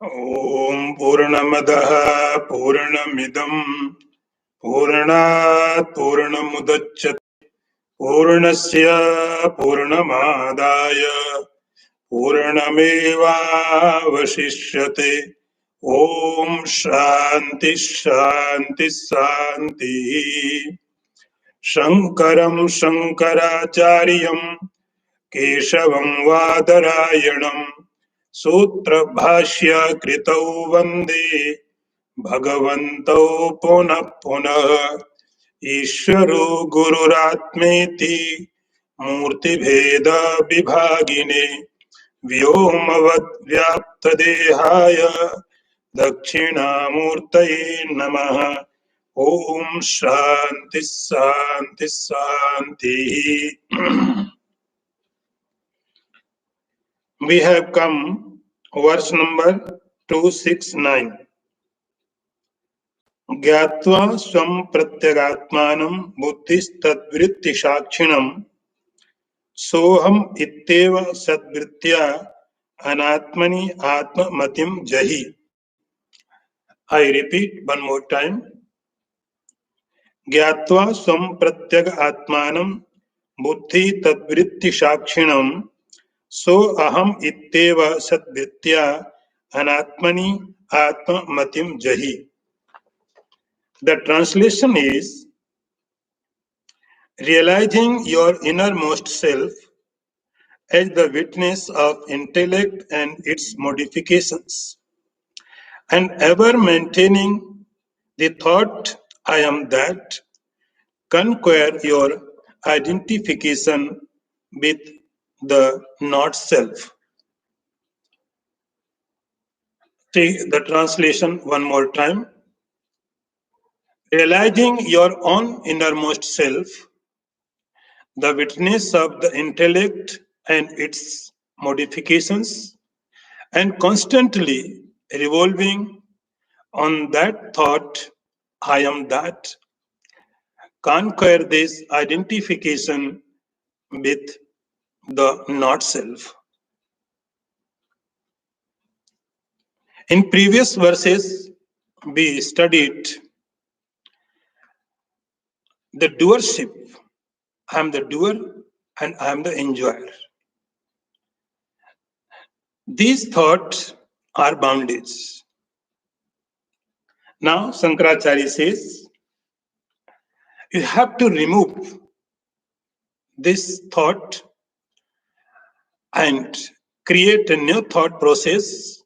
ॐ पूर्णमदः पूर्णमिदं पूर्णात् पूर्णमुदच्यते पूर्णस्य पूर्णमादाय पूर्णमेवावशिष्यते। ॐ शान्ति शान्ति शान्तिः। शङ्करं शङ्कराचार्यं केशवं वादरायणं सूत्रभाष्य कृतौ वन्दे भगवन्तौ पुनः पुनः। ईश्वरो गुरुरात्मेति मूर्तिभेद विभागिने व्योमवद्व्याप्तदेहाय दक्षिणामूर्तये नमः। ओम शांति शांति शांति। We have come verse number 269. ज्ञात्वा स्वं प्रत्यगात्मानं बुद्धिस्तद्वृत्ति साक्षिणं सोहम इत्येव सद्वृत्त्या अनात्मनि आत्ममतिं जहि. I repeat one more time. ज्ञात्वा स्वं प्रत्यग आत्मानं बुद्धि तद्वृत्ति साक्षिणं सो अहम इत्येव सद्वृत्त्या अनात्मनि आत्ममतिं जहि. The translation is: realizing your innermost self as the witness of intellect and its modifications, and ever maintaining the thought I am that, conquer your identification with the not self. Take the translation one more time. Realizing your own innermost self, the witness of the intellect and its modifications, and constantly revolving on that thought, I am that, conquer this identification with the not self. In previous verses, we studied the doership. I am the doer and I am the enjoyer. These thoughts are boundaries. Now, Shankaracharya says, you have to remove this thought and create a new thought process.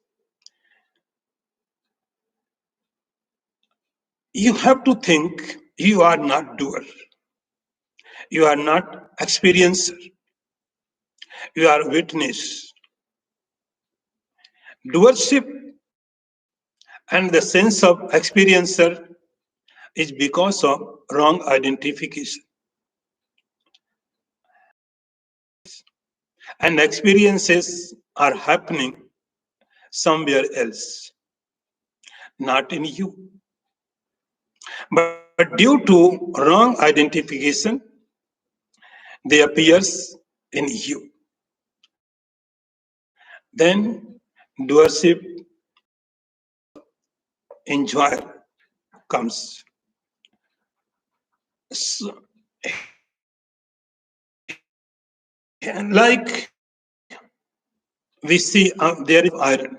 You have to think you are not doer. You are not experiencer. You are witness. Doership and the sense of experiencer is because of wrong identification. And experiences are happening somewhere else, not in you. But due to wrong identification, they appears in you. Then doership enjoyer comes. So, like we see there is iron.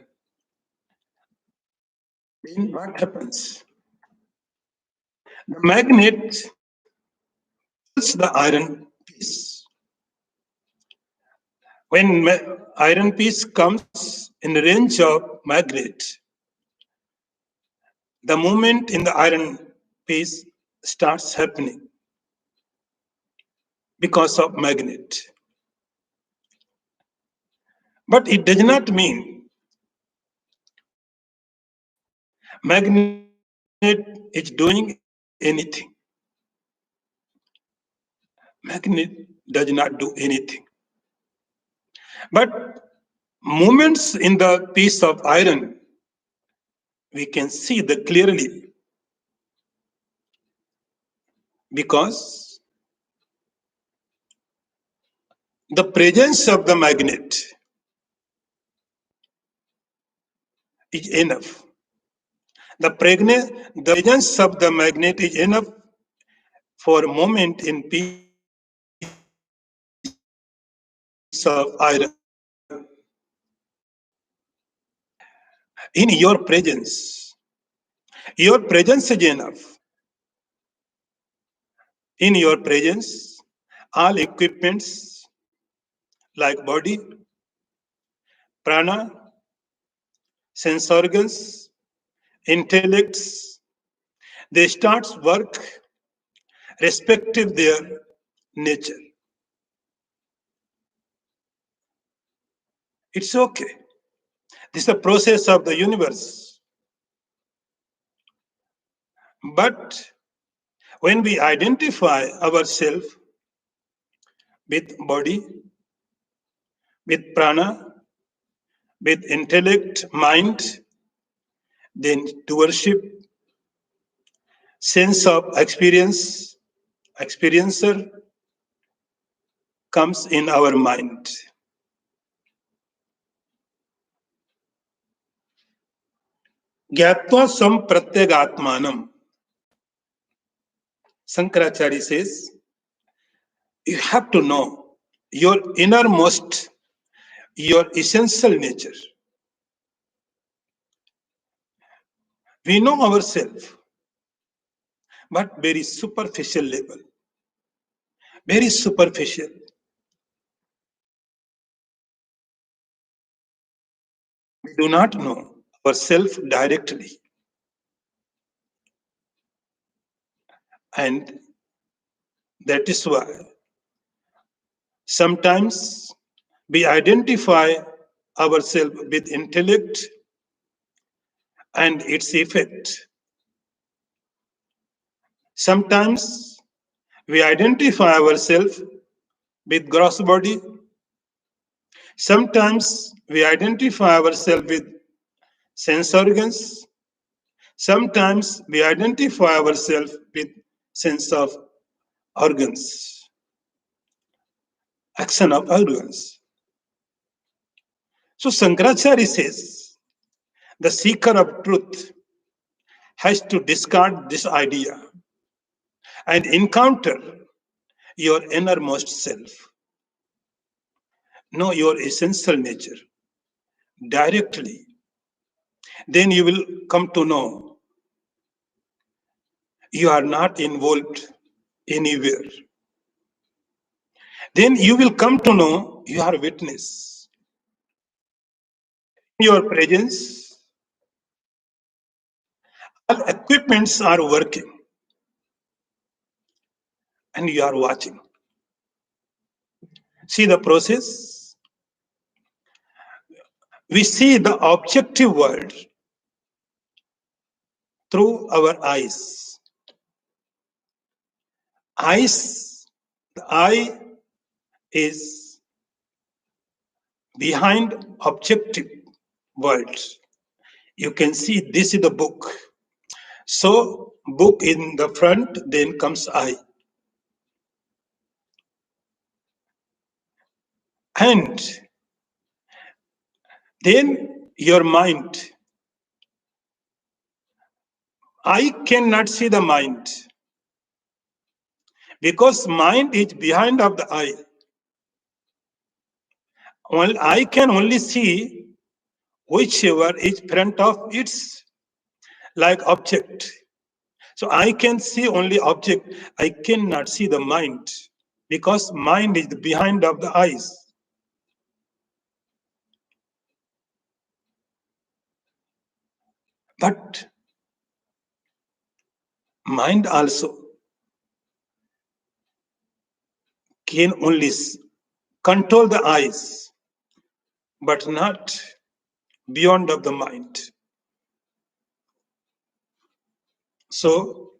Then what happens? The magnet pulls the iron piece. When iron piece comes in the range of magnet, the movement in the iron piece starts happening because of magnet. But it does not mean magnet is doing anything. Magnet does not do anything. But movements in the piece of iron, we can see that clearly because the presence of the magnet is enough. The presence of the magnet is enough for a moment in peace of iron. In your presence is enough. In your presence, all equipments like body, prana, sense organs, intellects, they start work respective their nature. It's okay. This is the process of the universe. But when we identify ourselves with body, with prana, with intellect, mind, then to worship, sense of experience, experiencer comes in our mind. Gyatva sam pratyagatmanam. Shankaracharya says, you have to know your innermost, your essential nature. We know ourselves, but very superficial level. Very superficial. We do not know ourselves directly. And that is why sometimes we identify ourselves with intellect and its effect. Sometimes we identify ourselves with gross body. Sometimes we identify ourselves with sense organs. Sometimes we identify ourselves with sense of organs, action of organs. So Shankaracharya says, the seeker of truth has to discard this idea and encounter your innermost self. Know your essential nature directly. Then you will come to know you are not involved anywhere. Then you will come to know you are a witness. In your presence, all equipments are working and you are watching. See the process? We see the objective world through our eyes. Eyes, the eye is behind objective worlds. You can see this is the book. So book in the front, then comes eye. And then your mind. I cannot see the mind because mind is behind of the eye. Well, I can only see whichever is front of its like object. So I can see only object. I cannot see the mind because mind is behind of the eyes. But mind also can only control the eyes, but not beyond of the mind. So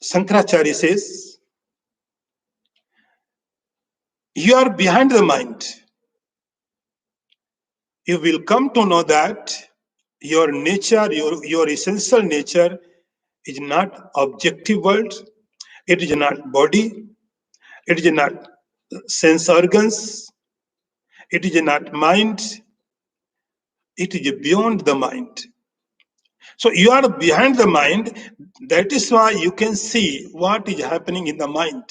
Shankaracharya says, you are behind the mind. You will come to know that your nature, your essential nature is not objective world. It is not body. It is not sense organs. It is not mind. it is beyond the mind. So you are behind the mind. That is why you can see what is happening in the mind.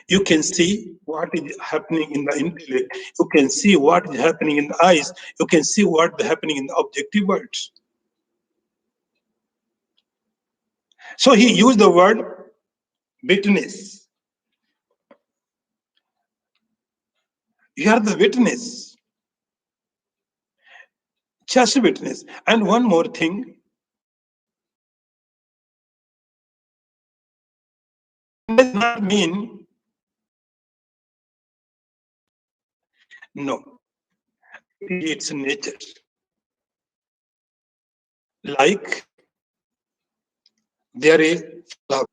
You can see what is happening in the intellect. You can see what is happening in the eyes. You can see what is happening in the objective worlds. So he used the word witness. You are the witness. Just witness. And one more thing. Does not mean no. It's nature. Like there is flower.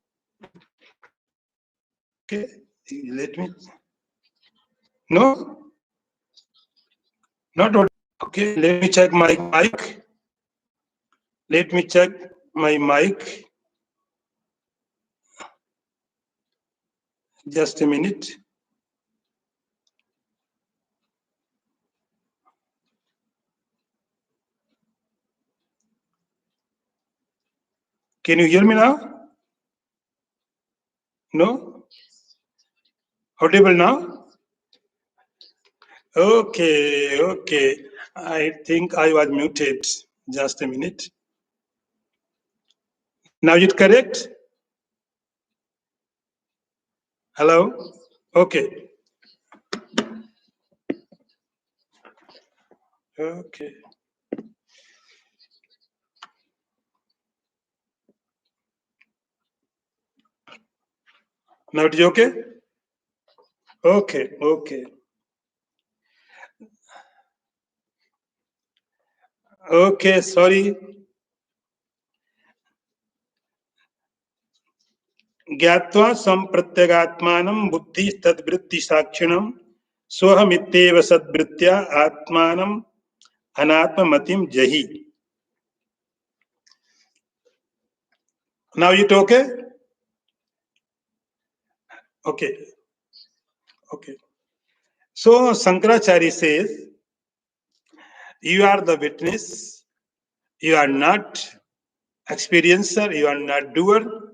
Okay, let me. No, not what. Okay, let me check my mic. Let me check my mic. Just a minute. Can you hear me now? No? Audible now? Okay, okay. I think I was muted. Just a minute. Now is it correct? Hello? Okay. Okay. Now it is okay? Okay, okay. Okay, sorry. ज्ञात्वा संप्रत्यगात्मानं बुद्धि तद्वृत्ति साक्षिणं स्वहमित्येव सद्वृत्त्या आत्मानं अनात्ममतिं जहि. Now it okay? Okay. Okay. So Shankaracharya says, you are the witness, you are not experiencer, you are not doer,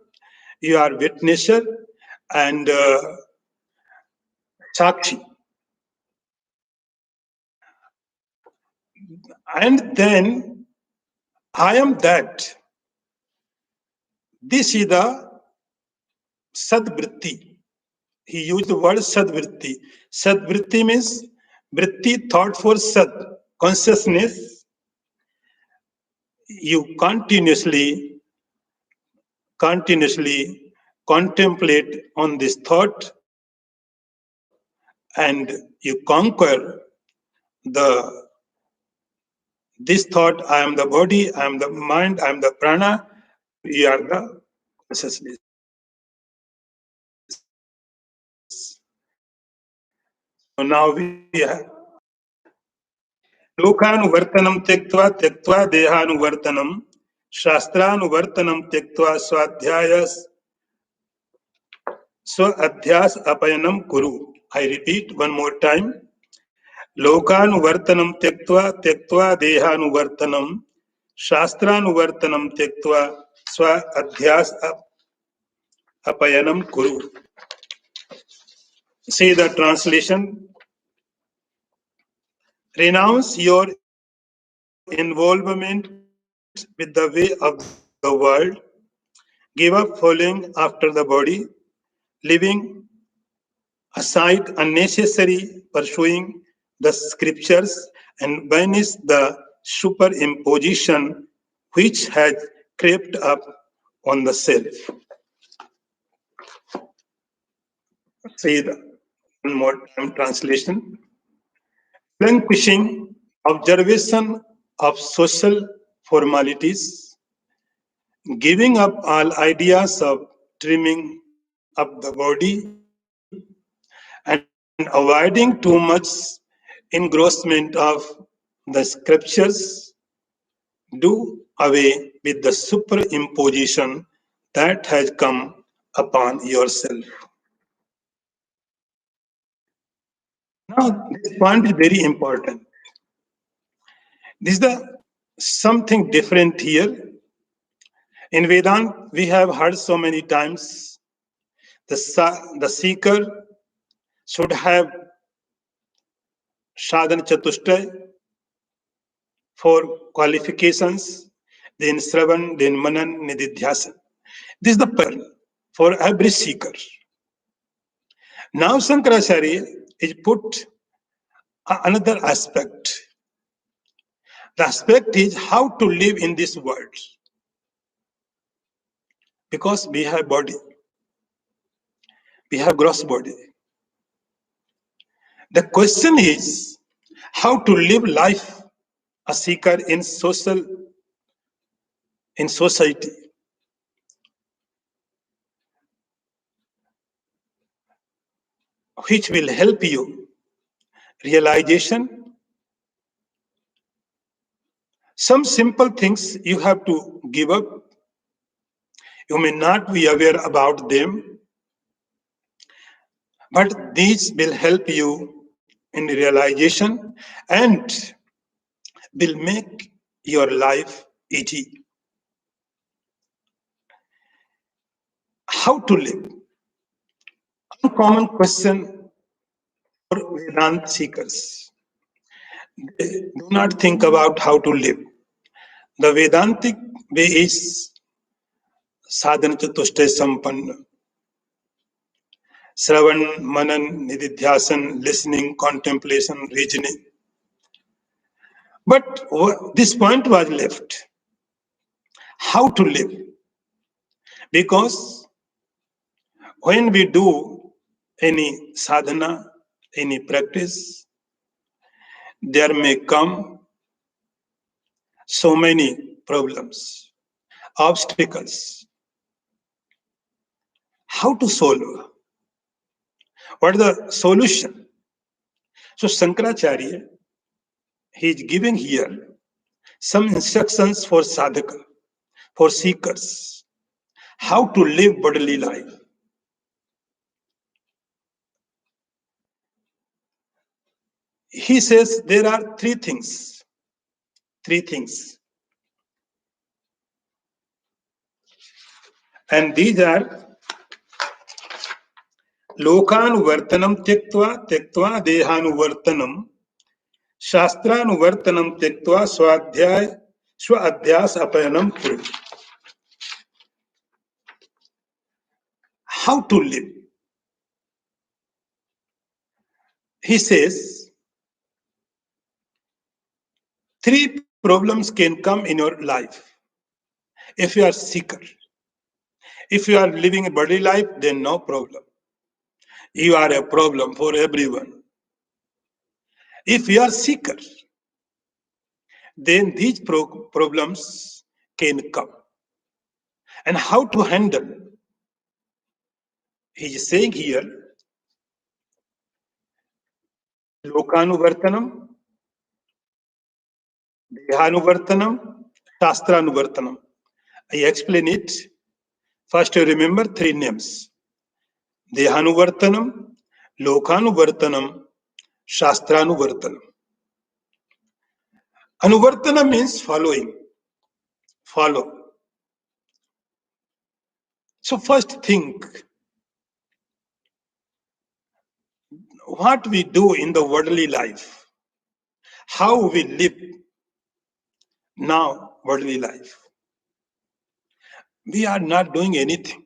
you are witnesser and sakshi. And then I am that. This is the sadvritti. He used the word sadvritti. Sadvritti means vritti, thought for sad, consciousness. You continuously contemplate on this thought and you conquer this thought. I am the body, I am the mind, I am the prana, you are the consciousness. So now we have लोकानुवर्तनम त्यक्त्वा त्यक्त्वा देहानुवर्तनम शास्त्रानुवर्तनम त्यक्त्वा स्व अध्यास अपयनम कुरु. I repeat one more time. लोकानुवर्तनम त्यक्त्वा त्यक्त्वा देहानुवर्तनम शास्त्रानुवर्तनम त्यक्त्वा स्व अध्यास apayanam kuru. See the translation. Renounce your involvement with the way of the world. Give up following after the body, leaving aside unnecessary pursuing the scriptures, and banish the superimposition which has crept up on the self. See the one more time translation. Relinquishing observation of social formalities, giving up all ideas of trimming up the body, and avoiding too much engrossment of the scriptures, do away with the superimposition that has come upon yourself. Now, this point is very important. This is the something different here. In Vedanta, we have heard so many times the seeker should have sadhana chatushtay, 4 qualifications, then Sravan, then Manan, Nididhyasan. This is the pattern for every seeker. Now Shankaracharya is put another aspect. The aspect is how to live in this world. Because we have body, we have gross body. The question is how to live life a seeker in society. Which will help you realization. Some simple things you have to give up. You may not be aware about them, but these will help you in realization and will make your life easy. How to live? Uncommon question for Vedanta seekers. They do not think about how to live. The Vedantic way is sadhana chatushtay sampanna. Shravan, Manan, Nididhyasan, listening, contemplation, reasoning. But this point was left. How to live? Because when we do any sadhana, any practice, there may come so many problems, obstacles. How to solve? What is the solution? So Shankaracharya, he is giving here some instructions for sadhaka, for seekers, how to live bodily life. He says there are three things. And these are लोकानुवर्तनम त्यक्त्वा त्यक्त्वा देहानुवर्तनम शास्त्रानुवर्तनम त्यक्त्वा स्व अध्यास अपयनम कुरु. How to live? He says 3 problems can come in your life if you are seeker. If you are living a body life, then no problem. You are a problem for everyone. If you are seeker, then these problems can come. And how to handle? He is saying here, Lokanuvartanam, Dehanuvartanam, Shastranuvartanam. I explain it. First, you remember 3 names. Dehanuvartanam, Lokanuvartanam, Shastranuvartanam. Anuvartana means following. Follow. So first think what we do in the worldly life, how we live now worldly life. We are not doing anything.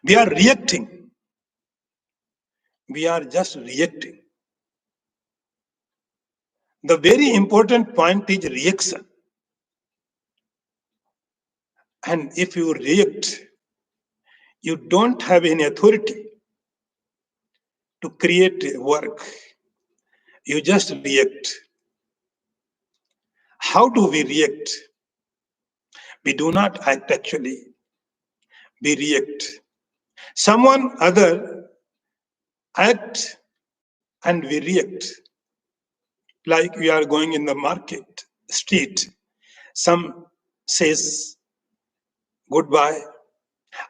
We are reacting. We are just reacting. The very important point is reaction. And if you react, you don't have any authority to create work. You just react. How do we react? We do not act actually. We react. Someone other act and we react. Like we are going in the market, street. Some says goodbye.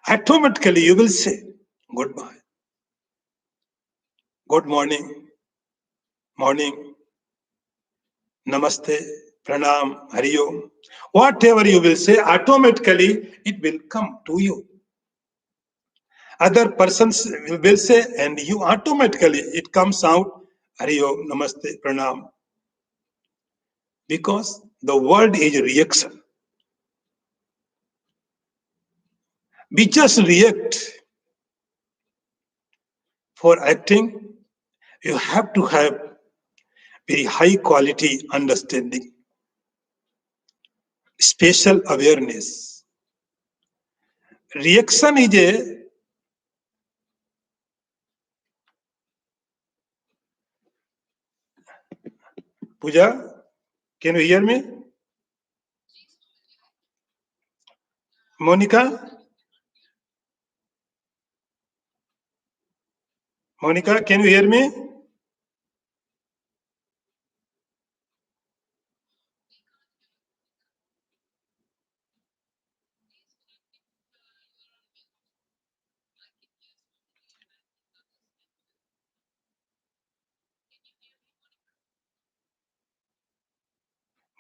Automatically you will say goodbye. Good morning. Morning. namaste, pranam, hari om. Whatever you will say, automatically it will come to you. Other persons will say, and you automatically it comes out, hari om, namaste, pranam. Because the word is a reaction. We just react. For acting, you have to have very high quality understanding, special awareness. Reaction is a Pooja, can you hear me? Monica? Monica, can you hear me?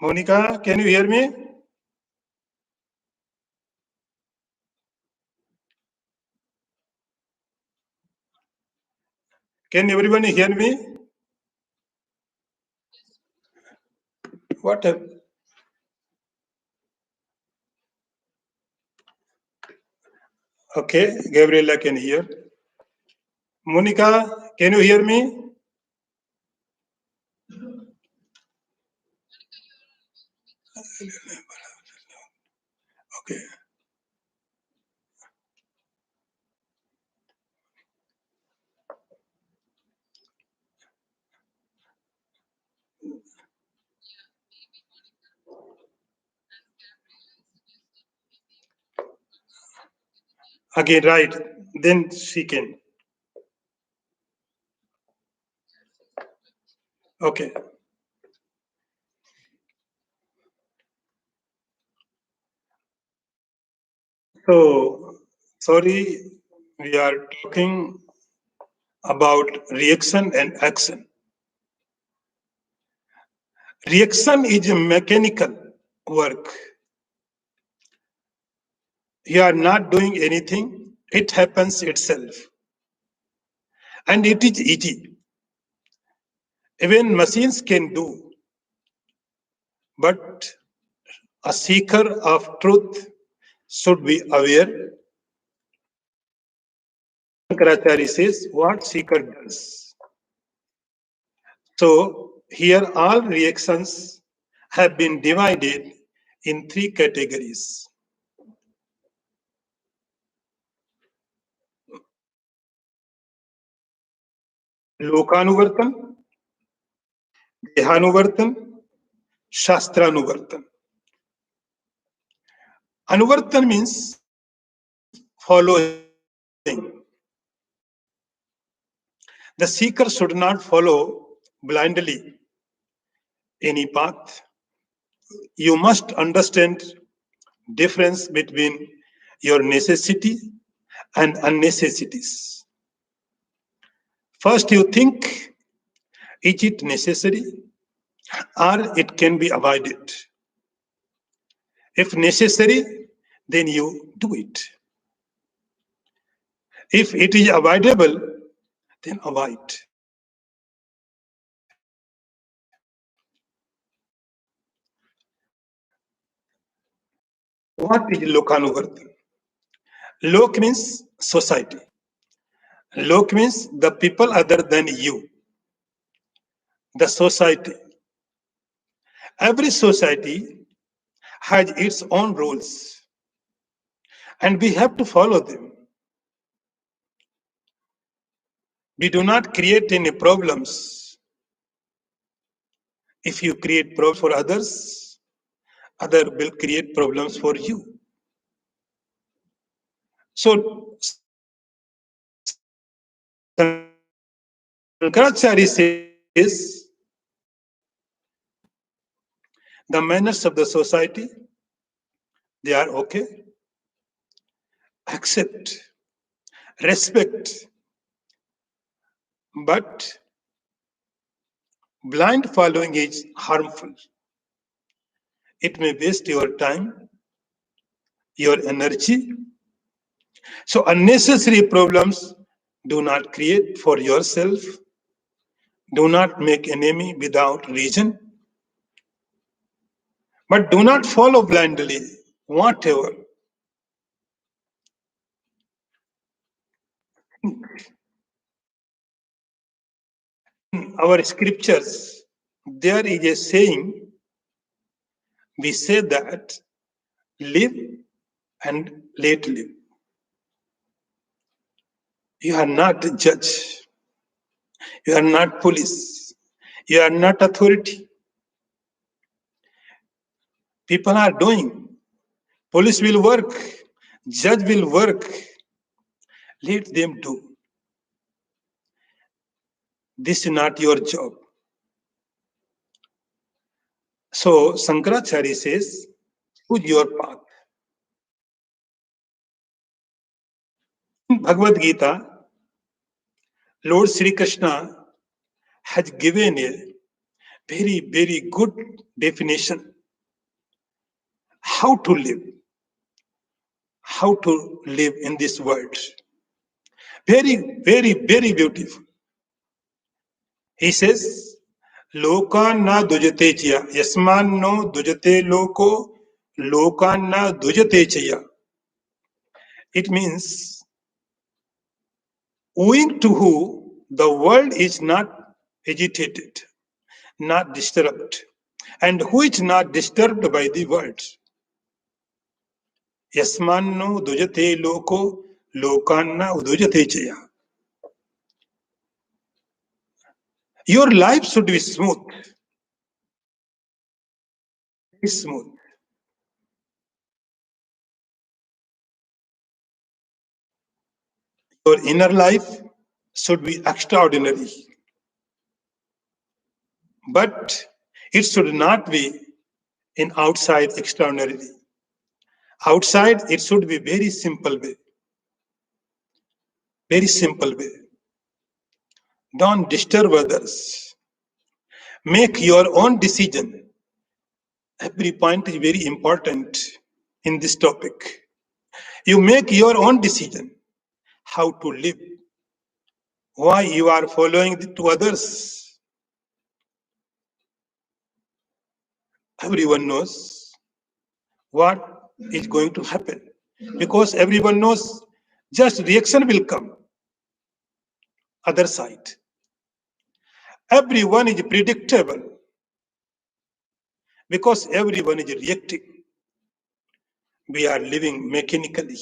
Monica, can you hear me? Can everyone hear me? What? Okay, Gabriela can hear. Monica, can you hear me? Okay. Again, right. Then she can. Okay. So, sorry, we are talking about reaction and action. Reaction is a mechanical work. You are not doing anything, it happens itself. And it is easy. Even machines can do. But a seeker of truth should be aware. Shankaracharya says what seeker does. So here all reactions have been divided in three categories. Lokanuvartan, Dehanuvartan, Shastranuvartan. Anuvartan means following. The seeker should not follow blindly any path. You must understand difference between your necessity and unnecessities. First, you think, is it necessary or it can be avoided? If necessary, then you do it. If it is avoidable, then avoid. What is Lokanuvartan? Lok means society. Lok means the people other than you. The society. Every society has its own rules, and we have to follow them. We do not create any problems. If you create problems for others, other will create problems for you. So Shankaracharya says the manners of the society, they are okay. Accept, respect, but Blind following is harmful. It may waste your time, your energy. So unnecessary problems do not create for yourself. Do not make enemy without reason. But do not follow blindly, whatever. In our scriptures, there is a saying, we say that live and let live. You are not a judge. You are not police. You are not authority. People are doing. Police will work. Judge will work. Let them do. This is not your job. So Shankaracharya says, choose your path. In Bhagavad Gita, Lord Sri Krishna has given a very, very good definition how to live in this world. Very, very, very beautiful. He says, Lokan na dujate chaya, yasman no dujate loko, lokan na dujate chaya. It means, owing to who the world is not agitated, not disturbed, and who is not disturbed by the world. Yasmanno dujate loko, lokanna udujate chaya. Your life should be smooth. Very smooth. Your inner life should be extraordinary. But it should not be in outside extraordinary. Outside, it should be very simple way. Very simple way. Don't disturb others. Make your own decision. Every point is very important in this topic. You make your own decision how to live. Why you are following to others? Everyone knows what is going to happen because everyone knows just reaction will come. Other side. Everyone is predictable because everyone is reacting. We are living mechanically.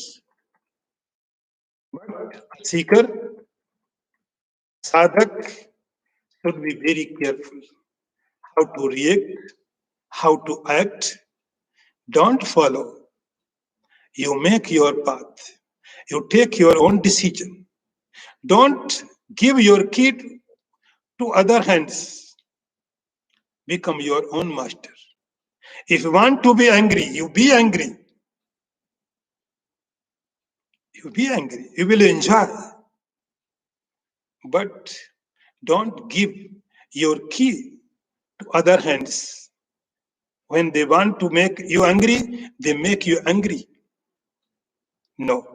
But a seeker, sadhak should be very careful how to react, how to act. Don't follow. You make your path. You take your own decision. Don't give your key to other hands. Become your own master. If you want to be angry, you be angry. You be angry. You will enjoy. But don't give your key to other hands. When they want to make you angry, they make you angry. No.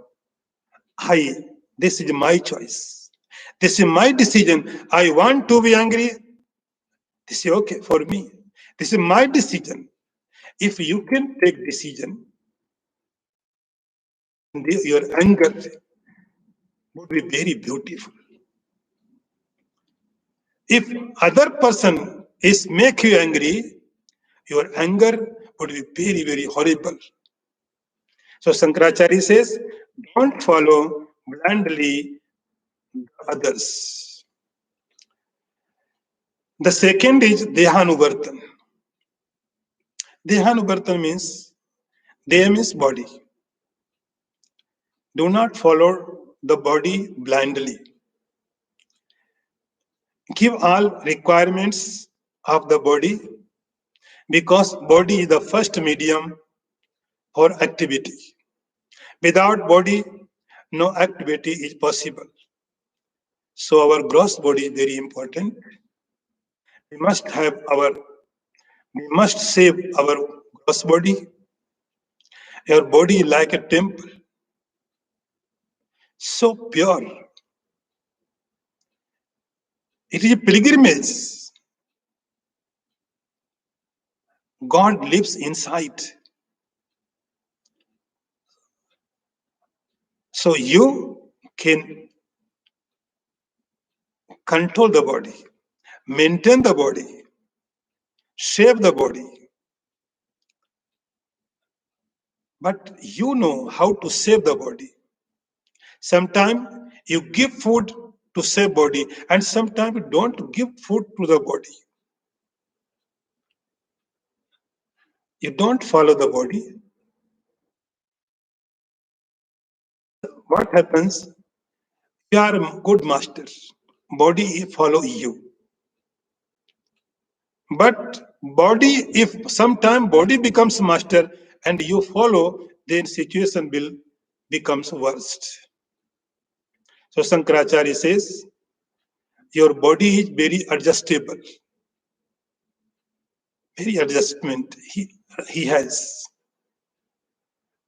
This is my choice. This is my decision. I want to be angry. This is okay for me. This is my decision. If you can take decision, your anger would be very beautiful. If other person is make you angry, your anger would be very, very horrible. So Shankaracharya says, don't follow blindly others. The second is Dehanuvartan. Dehanuvartan means, Deha means body. Do not follow the body blindly. Give all requirements of the body because body is the first medium for activity. Without body, no activity is possible. So our gross body is very important must have our, we must save our gross body. Your body like a temple, so pure. It is a pilgrimage. God lives inside. So you can control the body, maintain the body, save the body. But you know how to save the body. Sometimes you give food to save body, and sometimes you don't give food to the body. You don't follow the body. What happens? You are a good master. Body follow you. But body, if sometime body becomes master and you follow, then situation will becomes worst. So Shankaracharya says, your body is very adjustable, very adjustment he has.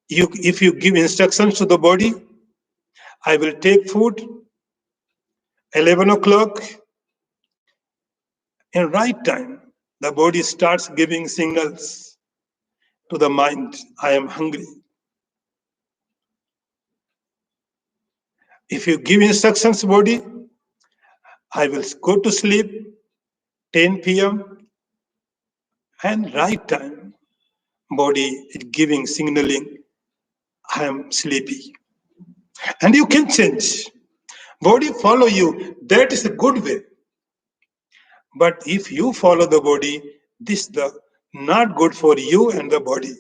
You, if you give instructions to the body, I will take food 11 o'clock in right time. The body starts giving signals to the mind, I am hungry. If you give instructions body, I will go to sleep 10 p.m. and right time. Body is giving signaling, I am sleepy. And you can change. Body follow you. That is a good way. But if you follow the body, this is the not good for you and the body.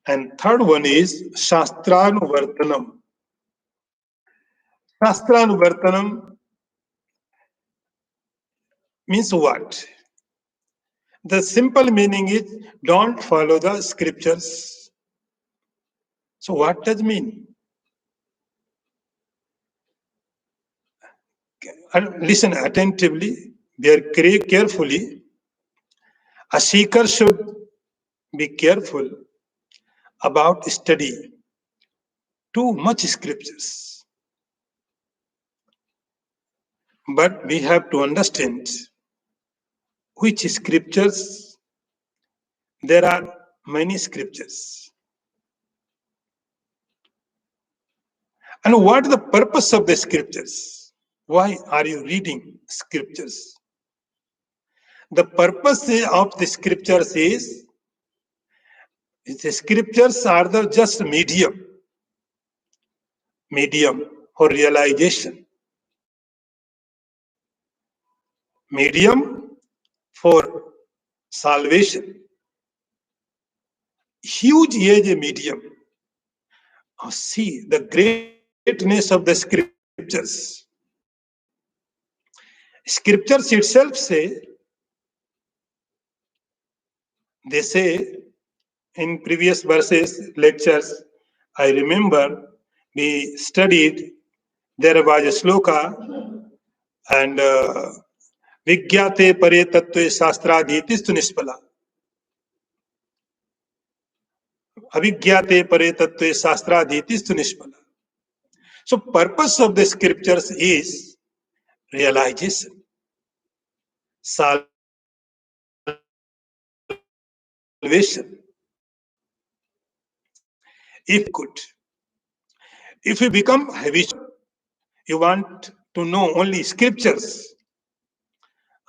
And third one is Shastranuvartanam. Shastranuvartanam means what? The simple meaning is don't follow the scriptures. So what does it mean? Listen attentively, very carefully. A seeker should be careful about study too much scriptures. But we have to understand which scriptures. There are many scriptures. And what is the purpose of the scriptures? Why are you reading scriptures? The purpose of the scriptures is, the scriptures are the just medium for realization, medium for salvation. Huge age medium. Oh, see the greatness of the scriptures. Scriptures itself say, they say in previous verses, lectures, I remember we studied, there was a sloka, and Vigyate pare tattve shastradhitistu nispala. Avigyate pare tattve shastradhitistu nispala. So purpose of the scriptures is realization, salvation. If good, if you become habitual, you want to know only scriptures.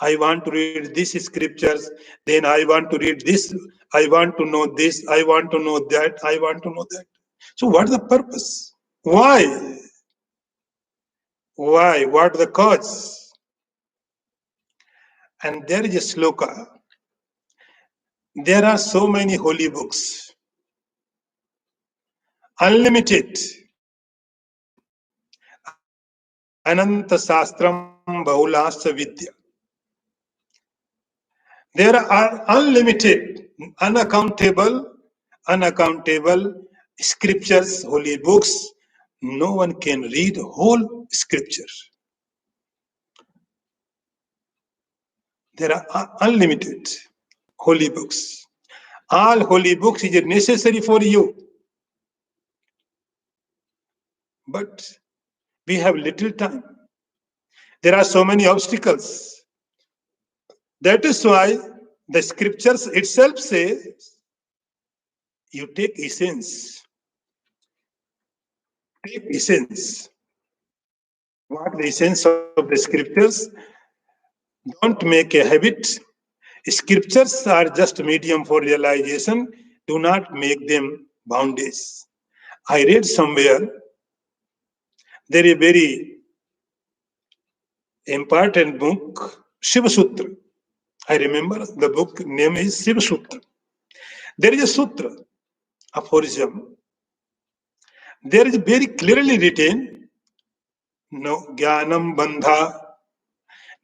I want to read these scriptures, then I want to read this, I want to know this, I want to know that, I want to know that. So what is the purpose? Why? Why? What the cause? And there is a sloka. There are so many holy books, unlimited. Ananta Sastram Bahulasa Vidya. There are unlimited, unaccountable scriptures, holy books. No one can read whole scripture. There are unlimited holy books. All holy books is necessary for you. But we have little time. There are so many obstacles. That is why the scriptures itself says, you take essence. Take essence. What the essence of the scriptures? Don't make a habit. Scriptures are just a medium for realization. Do not make them boundaries. I read somewhere there is a very important book, Shiva Sutra. I remember the book name is Shiva Sutra. There is a sutra, aphorism. There is very clearly written, no, Jnanam Bandha.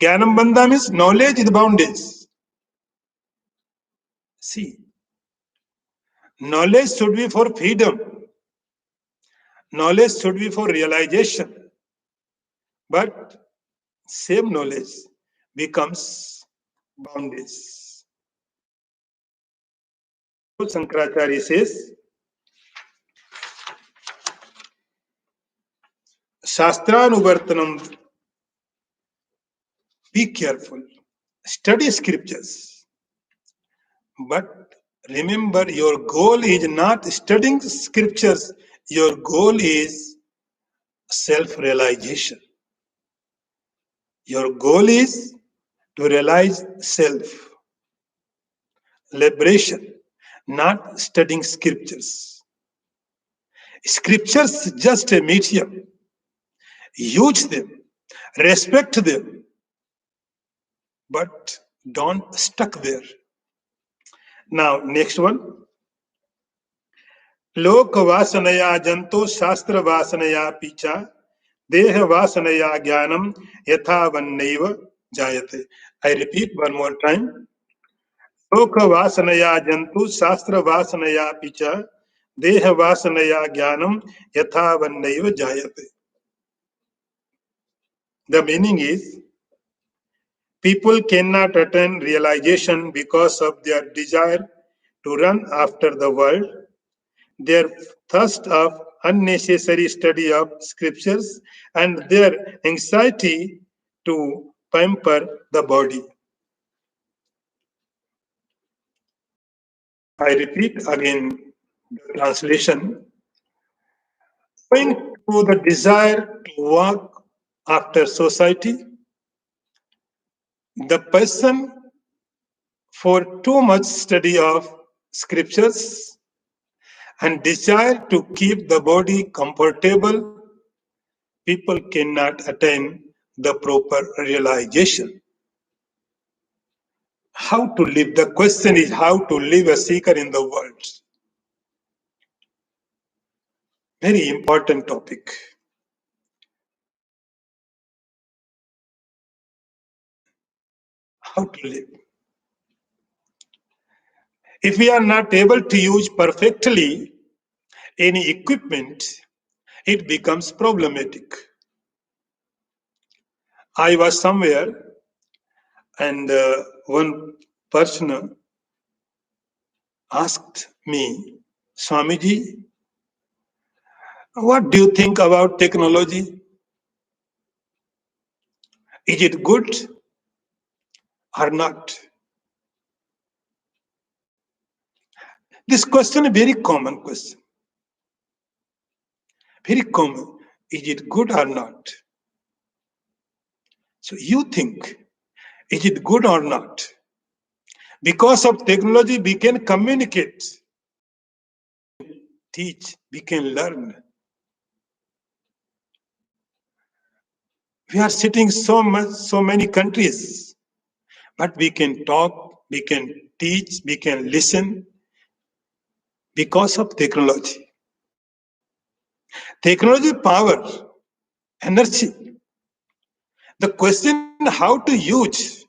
Jnanam Bandha means knowledge is boundaries. See, knowledge should be for freedom. Knowledge should be for realization. But same knowledge becomes boundaries. Shankaracharya says, Shastranuvartanam, be careful, study scriptures. But remember, your goal is not studying scriptures, your goal is self-realization. Your goal is to realize self, liberation, not studying scriptures. Scriptures just a medium. Use them, respect them, but don't stuck there. Now, next one. Lok vasanaya janto shastra vasanaya picha deha vasanaya jnanam yathavannaiva jayate. I repeat one more time. Lok vasanaya janto shastra vasanaya picha deha vasanaya jnanam yathavannaiva jayate. The meaning is, people cannot attain realization because of their desire to run after the world, their thirst of unnecessary study of scriptures, and their anxiety to pamper the body. I repeat again the translation. Owing to the desire to walk after society, the person for too much study of scriptures and desire to keep the body comfortable, people cannot attain the proper realization. How to live? The question is how to live a seeker in the world. Very important topic. How to live? If we are not able to use perfectly any equipment, it becomes problematic. I was somewhere and one person asked me, Swamiji, what do you think about technology? Is it good or not? This question is a very common question. Very common. Is it good or not? So you think, is it good or not? Because of technology, we can communicate, teach, we can learn. We are sitting so many countries, but we can talk, we can teach, we can listen because of technology. Technology power, energy. The question how to use.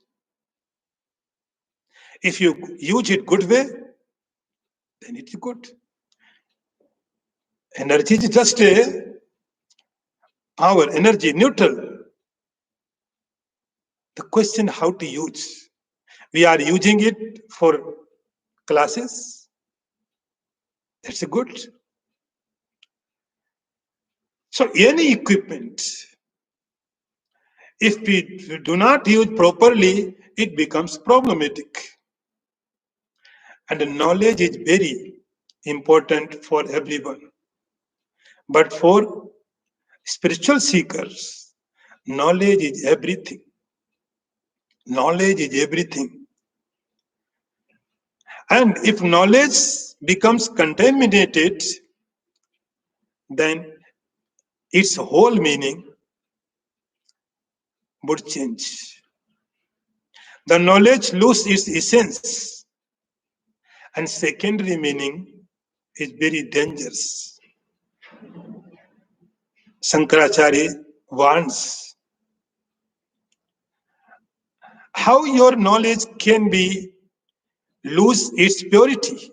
If you use it good way, then it's good. Energy is just a power, energy, neutral. The question how to use. We are using it for classes. That's good. So any equipment, if we do not use properly, it becomes problematic. And knowledge is very important for everyone. But for spiritual seekers, knowledge is everything. Knowledge is everything. And if knowledge becomes contaminated, then its whole meaning would change. The knowledge loses its essence, and secondary meaning is very dangerous. Shankaracharya warns how your knowledge can be lose its purity,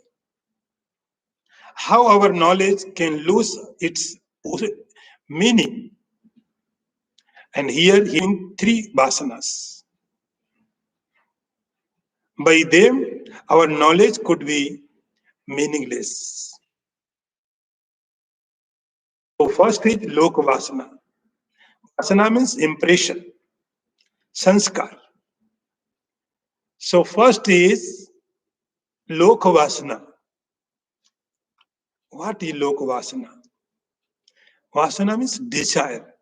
how our knowledge can lose its meaning. And here he in three vasanas. By them, our knowledge could be meaningless. So first is Lok Vasana. Vasana means impression, sanskar. So first is Lok Vasana. What is Lok Vasana? Vasana means desire.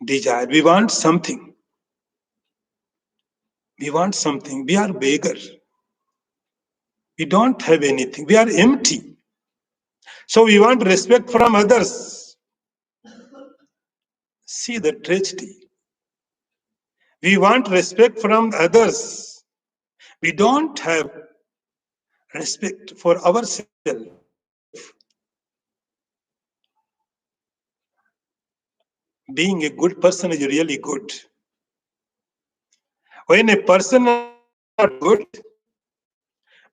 Desire. We want something. We want something. We are beggar. We don't have anything. We are empty. So we want respect from others. See the tragedy. We want respect from others. We don't have respect for ourselves. Being a good person is really good. When a person is not good,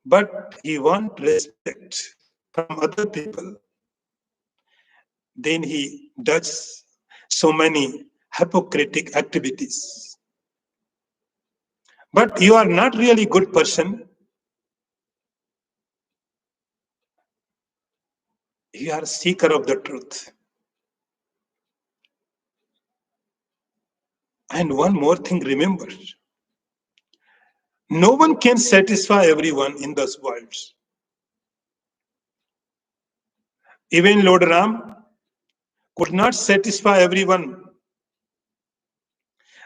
but he wants respect from other people, then he does so many hypocritic activities. But you are not really good person. You are a seeker of the truth. And one more thing, remember, no one can satisfy everyone in this world. Even Lord Ram could not satisfy everyone.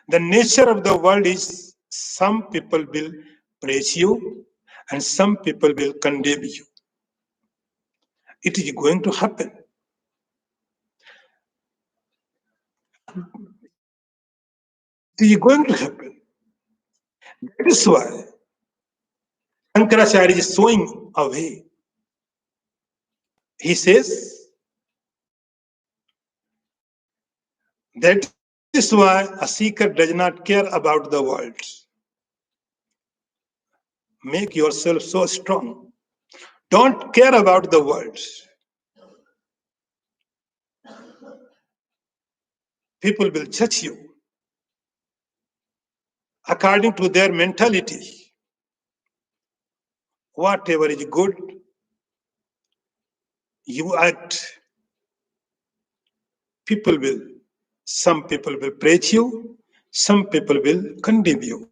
The nature of the world is some people will praise you and some people will condemn you. It is going to happen. It is going to happen. That is why Shankaracharya is showing a way. He says that is why a seeker does not care about the world. Make yourself so strong. Don't care about the world. People will judge you according to their mentality. Whatever is good, you act. Some people will praise you, some people will condemn you.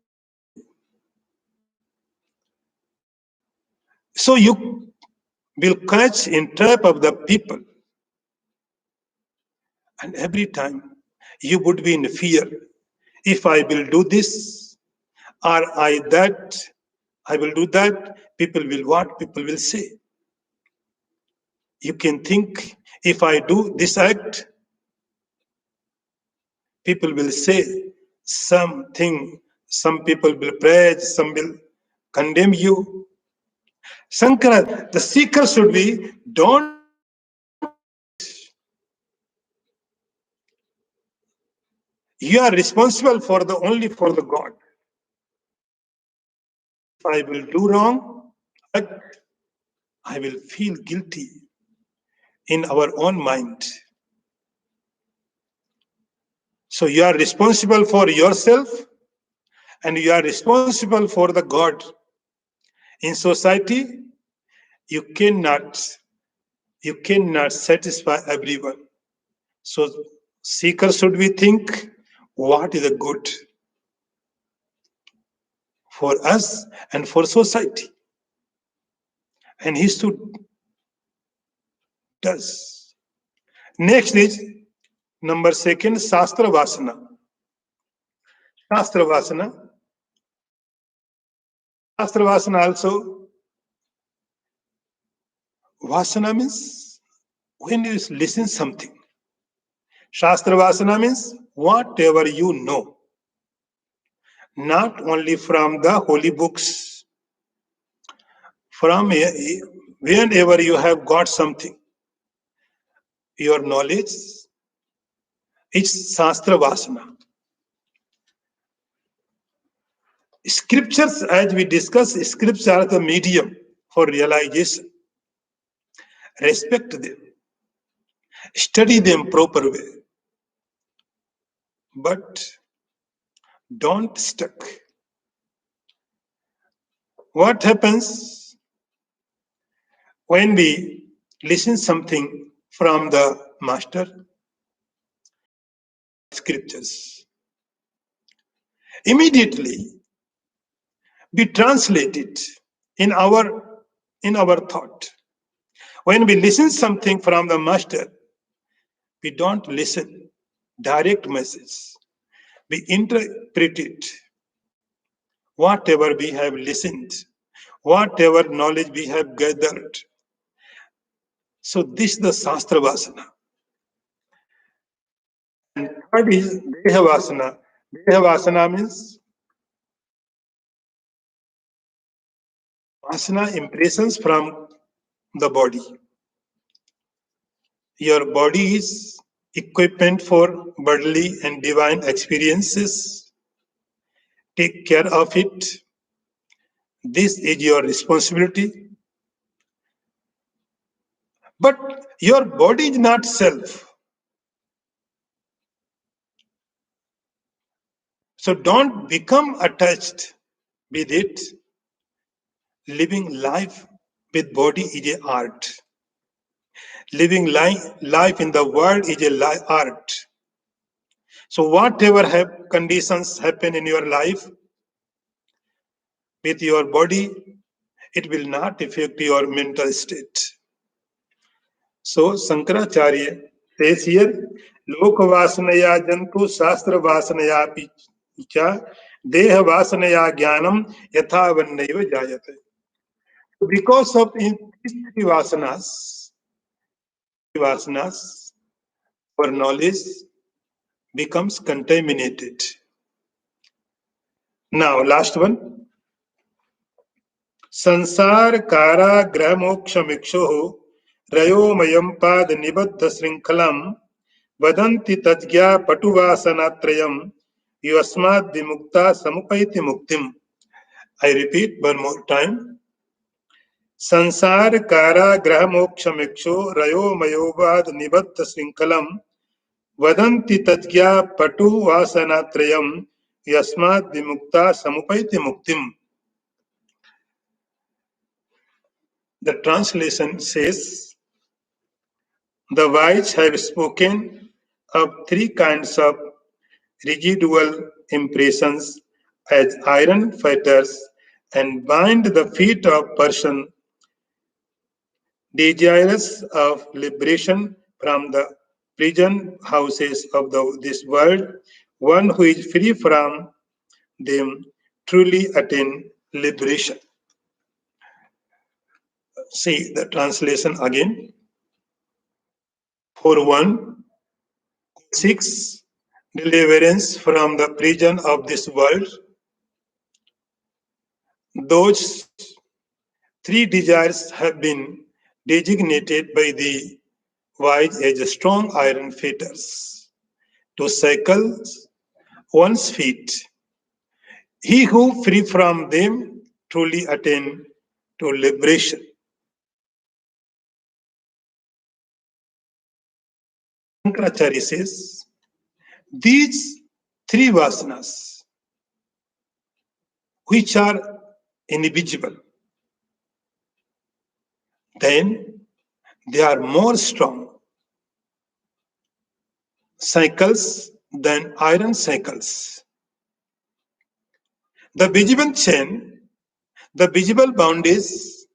So you will catch in trap of the people. And every time you would be in fear. If I will do this, or I will do that, people will what? People will say. You can think, if I do this act, people will say something, some people will praise, some will condemn you. Shankara, the seeker should be, don't. You are responsible for only for the God. If I will do wrong, I will feel guilty in our own mind. So you are responsible for yourself and you are responsible for the God. In society, you cannot satisfy everyone. So seeker should we think what is the good for us and for society, and he should does. Next is number second, Shastra Vasana. Shastra Vasana. Shastra Vasana also. Vasana means when you listen something. Shastra Vasana means whatever you know. Not only from the holy books, from whenever you have got something, your knowledge is Shastra Vasana. Scriptures, as we discuss, scriptures are the medium for realization. Respect them, study them proper way, but don't stuck. What happens when we listen something from the master? Scriptures immediately we translate it in our thought. When we listen something from the master, we don't listen direct message, we interpret it. Whatever we have listened, whatever knowledge we have gathered. So this is the Shastra Vasana. And third is Deha Vasana. Deha Vasana means Vasana impressions from the body. Your body is equipment for bodily and divine experiences. Take care of it. This is your responsibility. But your body is not self. So don't become attached with it. Living life with body is an art. Living life in the world is a art. So whatever conditions happen in your life with your body, it will not affect your mental state. So Shankaracharya says here, Loka Vasanaya Jantu Shastra Vasanaya Picha Deha Vasanaya Jnanam Yatha Vannaiva Jayate. Because of these three vasanas, our knowledge becomes contaminated. Now, last one. Sansar kara graha moksha miksho rayomayam pad nibaddha srinkalam vadanti tajgya patuvasanatrayam yasmad vimukta samupaiti muktim. I repeat one more time. संसार कारा ग्रह मोक्ष मिक्षो रयो मयोवाद निबद्ध श्रृंखलम वदन्ति तज्ज्ञा पटु वासनात्रयम यस्माद् विमुक्ता समुपैति मुक्तिम. The translation says, the wise have spoken of three kinds of residual impressions as iron fetters and bind the feet of person desirous of liberation from the prison houses of this world. One who is free from them truly attain liberation. See the translation again. For one, seeks deliverance from the prison of this world. Those three desires have been designated by the wise as strong iron fetters to shackle one's feet. He who free from them truly attain to liberation. Shankaracharya says, these three vasanas which are invisible, then they are more strong cycles than iron cycles. The visible chain, the visible boundaries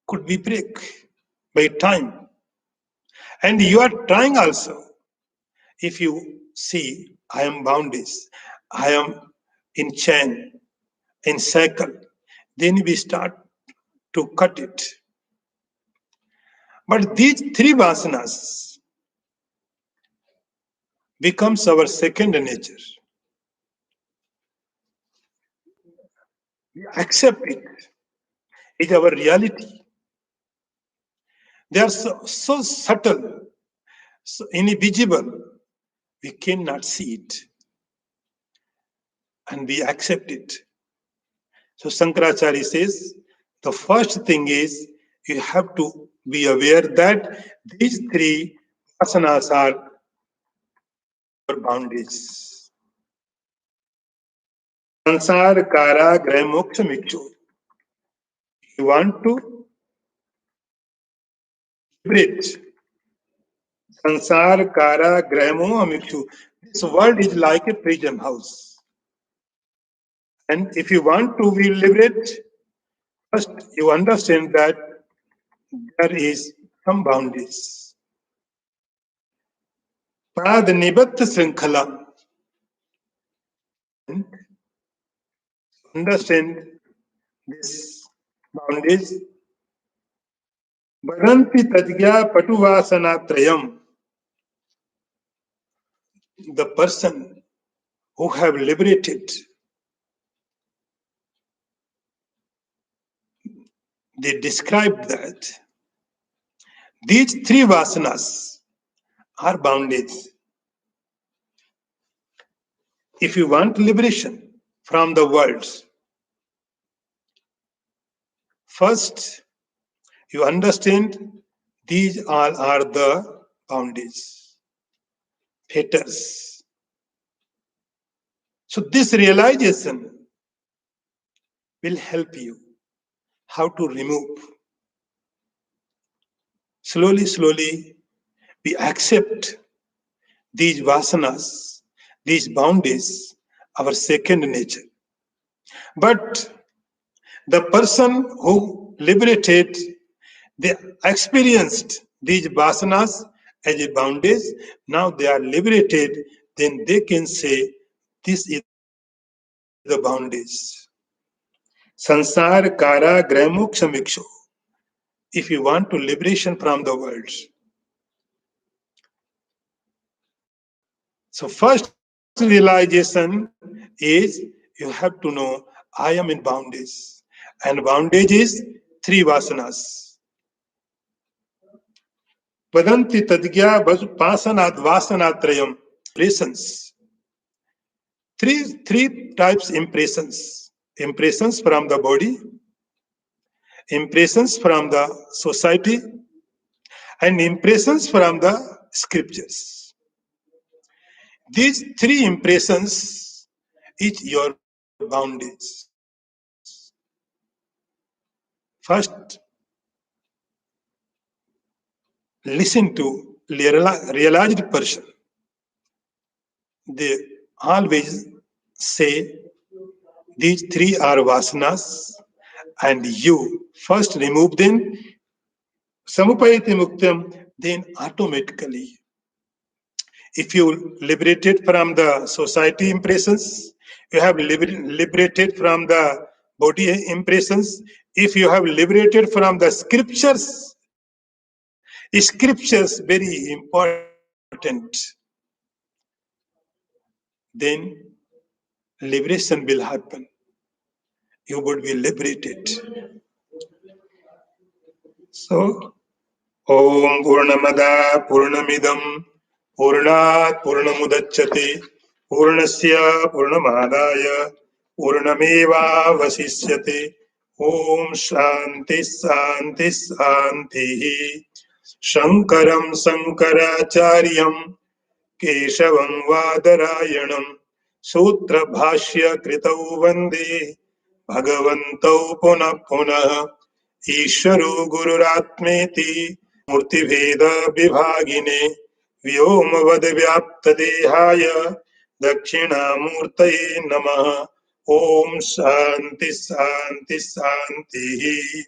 could be break by time. And you are trying also. If you see, I am boundaries, I am in chain, in cycle, then we start to cut it. But these three vasanas becomes our second nature. We accept it. It's our reality. They are so subtle, so invisible, we cannot see it. And we accept it. So Shankaracharya says, the first thing is you have to be aware that these three vasanas are your boundaries. Sansar, Kara, Grah, Moksha, Mikshu. You want to liberate Sansar, Kara, Grah, Mikshu. This world is like a prison house. And if you want to be liberate, first you understand that there is some boundaries. Prad Nibatta Srinkhala. Understand this boundaries. Badanti Tadgya Patuvasanatrayam. The person who have liberated, they describe that these three vasanas are boundaries. If you want liberation from the world, first you understand these all are the boundaries, fetters. So this realization will help you how to remove. Slowly, slowly, we accept these vasanas, these boundaries, our second nature. But the person who liberated, they experienced these vasanas as a boundaries. Now they are liberated, then they can say, this is the boundaries. Sansar, Kara, Grah, Moksha, Mikshu. If you want to liberation from the world. So first realization is you have to know I am in boundaries. And boundage is three vasanas. Vadanti tadgya pasanad vasanatrayam. Impressions. Three types impressions. Impressions from the body, impressions from the society, and impressions from the scriptures. These three impressions is your boundaries. First, listen to realized person. They always say these three are vasanas and you first remove them, samupayati muktam, then automatically. If you liberated from the society impressions, you have liberated from the body impressions. If you have liberated from the scriptures very important, then liberation will happen. You would be liberated. So, Om Purnamada Purnamidam Purnat Purnamudachyate Purnasya Purnamadaya Purnameva Vasisyate Om Shanti Shanti Shanti Shankaram Shankaracharyam Keshavam Vadarayanam सूत्र भाष्य कृतौ वंदे भगवन्तौ पुनः पुनः ईश्वरो गुरुरात्मेति मूर्तिभेद विभागिने व्योमवद् व्याप्त देहाय दक्षिणामूर्तये नमः। ओम शांति शांति शांति।